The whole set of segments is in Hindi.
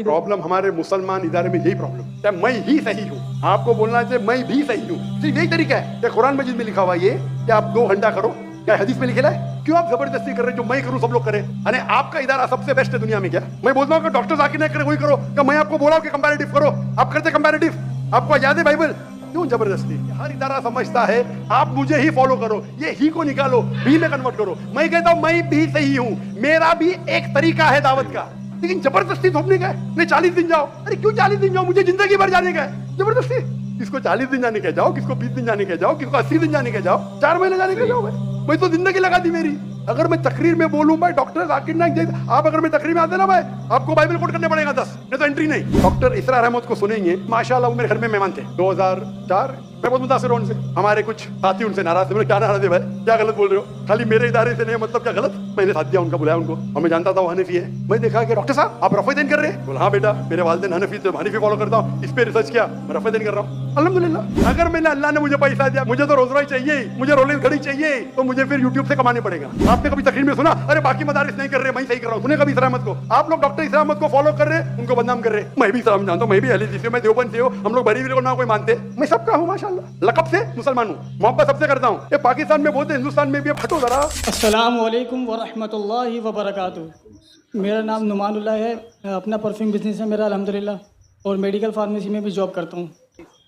प्रॉब्लम हमारे मुसलमान इदारे में यही प्रॉब्लम है, मैं ही सही हूँ। आपको बोलना चाहिए मैं भी सही हूँ, सिर्फ यही तरीका है। क्या कुरान मजीद में लिखा हुआ ये कि आप 2 घंटा करो? क्या हदीस में लिखा है? क्यों आप जबरदस्ती कर रहे हैं? जो मैं करूं सब लोग करें। अरे आपका इदारा सबसे बेस्ट है दुनिया में। क्या मैं बोलता हूँ कि डॉक्टर जाकिर नाइक करे वही करो? क्या मैं आपको बोला कि कंपैरेटिव करो? आप करते कंपैरेटिव? आपको याद है बाइबल? क्यों जबरदस्ती? हर इदारा समझता है आप मुझे ही फॉलो करो, ये ही को निकालो, भी में कन्वर्ट करो। मैं कहता हूं मैं भी सही हूं, मेरा भी एक तरीका है दावत का, लेकिन जबरदस्ती थोपने का है। नहीं 40 दिन जाओ। अरे क्यों 40 दिन जाओ? मुझे जिंदगी भर जाने का है। जबरदस्ती किसको 40 दिन जाने का जाओ, किसको 20 दिन जाने का जाओ, किसको 80 दिन जाने का जाओ, 4 महीने जाने का जाओ। मैं तो जिंदगी लगा दी मेरी। अगर मैं तकरीर में बोलूं भाई डॉक्टर जाकिर नाइक, आप अगर मैं तकरीर में आते ना भाई, आपको बाइबल कोट करने पड़ेगा 10, नहीं तो एंट्री नहीं। डॉक्टर इसरा रहमत को सुनेंगे, माशाल्लाह वो मेरे घर में मेहमान थे 2004। मैं बहुत मुतासिर हूं उनसे। हमारे कुछ साथी उनसे नाराज थे। बोले क्या नाराज है भाई, क्या गलत बोल रहे हो? खाली मेरे इदारे से नहीं, मतलब क्या गलत? मैंने साथ दिया उनका, बुलाया उनको, और मैं जानता था वो हनफी है। मैं देखा कि डॉक्टर साहब आप रफ़ीदैन कर रहे हैं? बोला हाँ बेटा, मेरे वालिदैन हनफी थे, हनफी फॉलो करता हूँ, इस पे रिसर्च किया, मैं रफ़ीदैन कर रहा हूँ। अल्हम्दुलिल्लाह। अगर मैंने अल्लाह ने मुझे पैसा दिया, मुझे तो रोजगार चाहिए, मुझे रोलेक्स घड़ी चाहिए, तो मुझे फिर यूट्यूब से कमाने पड़ेगा। आपने कभी तकरीर में सुना अरे बाकी मदारिस नहीं कर रहे, मैं सही कर रहा हूँ? सुने कभी इस रहमत को? आप लोग डॉक्टर इस रहमत को फॉलो कर रहे हैं, उनको बदनाम कर रहे हैं। मैं भी इस्लाम जानता हूँ, मैं भी अहले हदीस हूं, मैं देवबंद से हूँ, हम लोग बरीली को ना कोई मानते, मैं सबका हूँ माशाल्लाह। लक़ब से मुसलमान हूँ, मोहब्बत सबसे करता हूँ। ये पाकिस्तान में बोलते, हिंदुस्तान में भी। अब हटो जरा। अस्सलाम वालेकुम वरहमतुल्लाहि वबरकातुहू। मेरा नाम नुमानुल्लाह है, अपना परफ्यूम बिजनेस है मेरा अल्हम्दुलिल्लाह, और मेडिकल फार्मेसी में भी जॉब करता हूँ,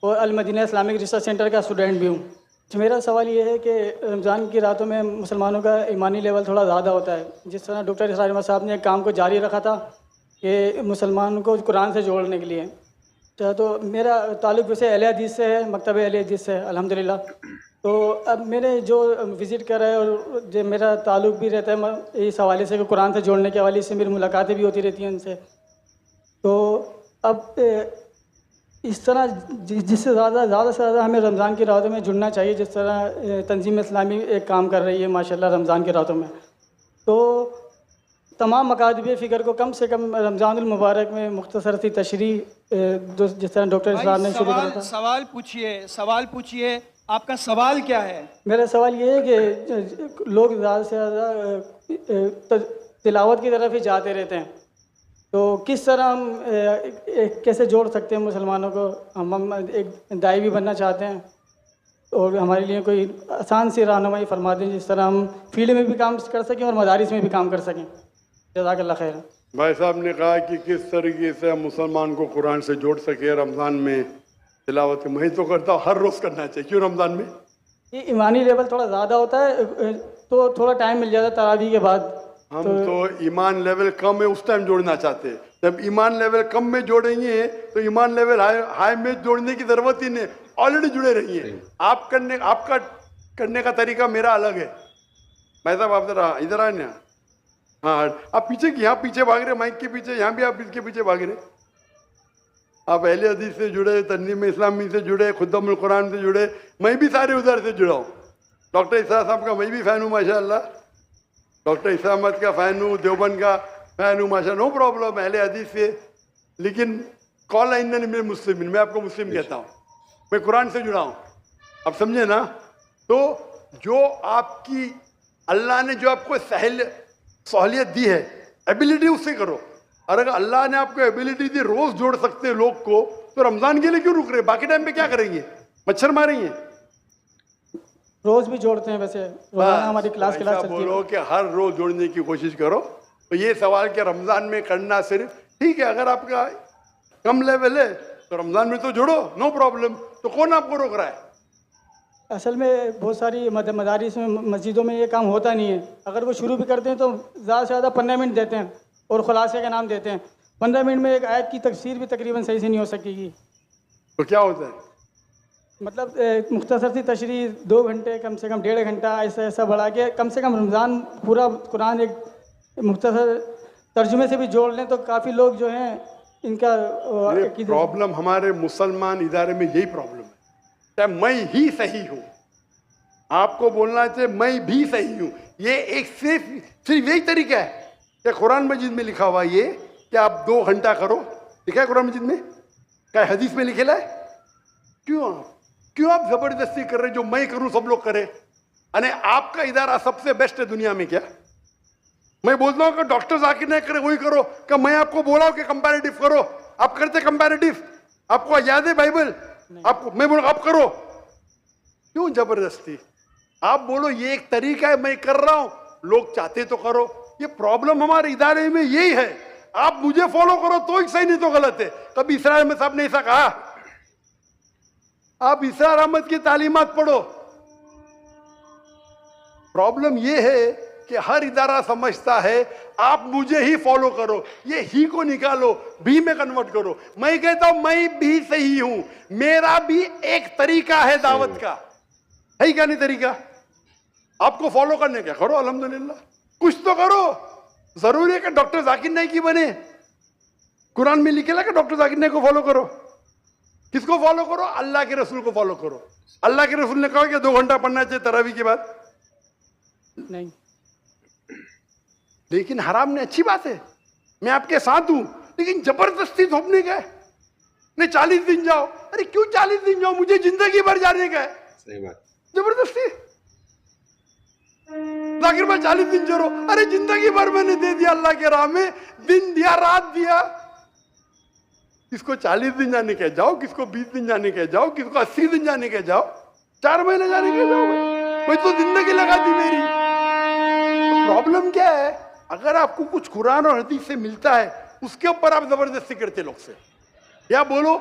और अल मदीना इस्लामिक रिसर्च सेंटर का स्टूडेंट भी हूँ। तो मेरा सवाल ये है कि रमज़ान की रातों में मुसलमानों का ईमानी लेवल थोड़ा ज़्यादा होता है। जिस तरह डॉक्टर इसरार अहमद साहब ने एक काम को जारी रखा था कि मुसलमानों को कुरान से जोड़ने के लिए, तो मेरा ताल्लुक़ वैसे अहले हदीस से है, मकतब अहले हदीस से अल्हम्दुलिल्लाह। तो अब मैंने जो विज़िट करा है और जो मेरा ताल्लुक़ भी रहता है इस हवाले से कि कुरान से जोड़ने के हवाले से मेरी मुलाकातें भी होती रहती हैं उनसे। तो अब इस तरह जिससे ज़्यादा से ज़्यादा हमें रमज़ान की रातों में जुड़ना चाहिए, जिस तरह तंजीम इस्लामी एक काम कर रही है माशाल्लाह रमज़ान की रातों में, तो तमाम मकातब फ़िक्र को कम से कम रमज़ानुल मुबारक में मुख्तसर सी तशरीह जिस तरह डॉक्टर इसरार ने शुरू करा था। सवाल पूछिए, आपका सवाल क्या है? मेरा सवाल ये है कि लोग ज़्यादा से ज़्यादा तिलावत की तरफ ही जाते रहते हैं, तो किस तरह हम कैसे जोड़ सकते हैं मुसलमानों को? हम एक दाई भी बनना चाहते हैं, और हमारे लिए कोई आसान सी रहनुमाई फरमा दें जिस तरह हम फील्ड में भी काम कर सकें और मदारिस में भी काम कर सकें। जज़ाकल्लाह खैर। भाई साहब ने कहा कि किस तरीके से हम मुसलमान को कुरान से जोड़ सके रमज़ान में तिलावत। मैं तो करता हूँ हर रोज़ करना चाहिए। क्यों रमज़ान में? ये ईमानी लेवल थोड़ा ज़्यादा होता है, तो थोड़ा टाइम मिल जाता है तरावी के बाद। हम तो ईमान लेवल कम है उस टाइम जोड़ना चाहते हैं। जब ईमान लेवल कम में जोड़ेंगे तो ईमान लेवल हाई में जोड़ने की ज़रूरत ही नहीं, ऑलरेडी जुड़े रहिए। आपका करने का तरीका मेरा अलग है। भाई साहब आप जरा इधर आए ना। हाँ आप पीछे यहाँ पीछे भाग रहे, माइक के पीछे, यहाँ भी आप इसके पीछे भाग रहे। आप अहले हदीस से जुड़े, तंजीम इस्लामी से जुड़े, खुद्दमुल कुरान से जुड़े, मैं भी सारे उधर से जुड़ा हूँ। डॉक्टर इसरा साहब का मैं भी फ़ैन हूँ माशाल्लाह, डॉक्टर इसरा अहमद का फ़ैन हूँ, देवबंद का फ़ैन हूँ माशाल्लाह, नो प्रॉब्लम अहले हदीस से। लेकिन कॉल इन्ननी मिनल मुस्लिमीन, मैं आपको मुस्लिम कहता हूँ, मैं कुरान से जुड़ा हूँ। अब समझे ना? तो जो आपकी अल्लाह ने जो आपको सहूलियत दी है, एबिलिटी, उससे करो। और अगर अल्लाह ने आपको एबिलिटी दी, रोज जोड़ सकते हैं लोग को, तो रमजान के लिए क्यों रुक रहे? बाकी टाइम पे क्या करेंगे? मच्छर मारेंगे? रोज भी जोड़ते हैं वैसे, रोजाना हमारी क्लास चलती है। बोलो कि हर रोज जोड़ने की कोशिश करो। तो ये सवाल कि रमजान में करना सिर्फ ठीक है, अगर आपका कम लेवल है तो रमजान में तो जोड़ो, नो प्रॉब्लम। तो कौन आपको रोक रहा है? असल में बहुत सारी मदारिस में, मस्जिदों में ये काम होता नहीं है। अगर वो शुरू भी करते हैं तो ज़्यादा से ज़्यादा 15 मिनट देते हैं और खुलासे का नाम देते हैं। 15 मिनट में एक आयत की तफसीर भी तकरीबन सही से नहीं हो सकेगी। तो क्या होता है? मतलब मुख्तसर सी तशरीह 2 घंटे, कम से कम 1.5 घंटा, ऐसा बढ़ा के कम से कम रमज़ान पूरा कुरान एक मुख्तसर तर्जुमे से भी जोड़ लें तो काफ़ी लोग जो हैं इनका प्रॉब्लम हमारे मुसलमान इदारे में यही प्रॉब्लम है। मैं ही सही हूँ, आपको बोलना चाहिए मैं भी सही हूँ। ये एक सिर्फ यही तरीका है। क्या कुरान मजीद में लिखा हुआ ये कि आप 2 घंटा करो? लिखा है कुरान मजीद में? क्या हदीस में लिखेला है? क्यों आप जबरदस्ती कर रहे? जो मैं करूं सब लोग करें। अरे आपका इदारा सबसे बेस्ट है दुनिया में। क्या मैं बोलता हूं कि डॉक्टर जाकिर नाइक करे वही करो, कि मैं आपको बोला हूं कि कंपैरेटिव करो, आप करते कंपैरेटिव, आपको याद है बाइबल, आपको मैं बोलूं आप करो, क्यों जबरदस्ती? आप बोलो ये एक तरीका है, मैं कर रहा हूं, लोग चाहते तो करो। ये प्रॉब्लम हमारे इदारे में यही है, आप मुझे फॉलो करो तो ही सही, नहीं तो गलत है। कभी इसरार अहमद साहब ने ऐसा कहा? आप इसरार अहमद की तालीमात पढ़ो। प्रॉब्लम ये है कि हर इदारा समझता है आप मुझे ही फॉलो करो, ये ही को निकालो, भी में कन्वर्ट करो। मैं कहता हूं मैं भी सही हूं, मेरा भी एक तरीका है दावत का, है क्या नहीं तरीका? आपको फॉलो करने क्या, करो अल्हम्दुलिल्लाह, कुछ तो करो। जरूरी है कि डॉक्टर जाकिर नाइक ही बने? कुरान में लिखेला कि डॉक्टर जाकिर नाइक को फॉलो करो? किसको फॉलो करो? अल्लाह के रसूल को फॉलो करो। अल्लाह के रसूल ने कहा कि 2 घंटा पढ़ना चाहिए तरावी के बाद, नहीं। लेकिन हराम ने अच्छी बात है, मैं आपके साथ हूं, लेकिन जबरदस्ती थोपने का है। नहीं 40 दिन जाओ, अरे क्यों 40 दिन जाओ, मुझे जिंदगी भर जाने का है। सही बात। जबरदस्ती जाकिर भाई 40 दिन चलो, अरे जिंदगी भर मैंने दे दिया अल्लाह के राह में, दिन दिया रात दिया। किसको 40 दिन जाने के जाओ, किसको 20 दिन जाने के जाओ, किसको 80 दिन जाने के जाओ, 4 महीने जाने के जाओ, भाई तो जिंदगी लगा दी मेरी। प्रॉब्लम क्या है? अगर आपको कुछ कुरान और हदीस से मिलता है, उसके ऊपर आप जबरदस्ती करते लोग से, या बोलो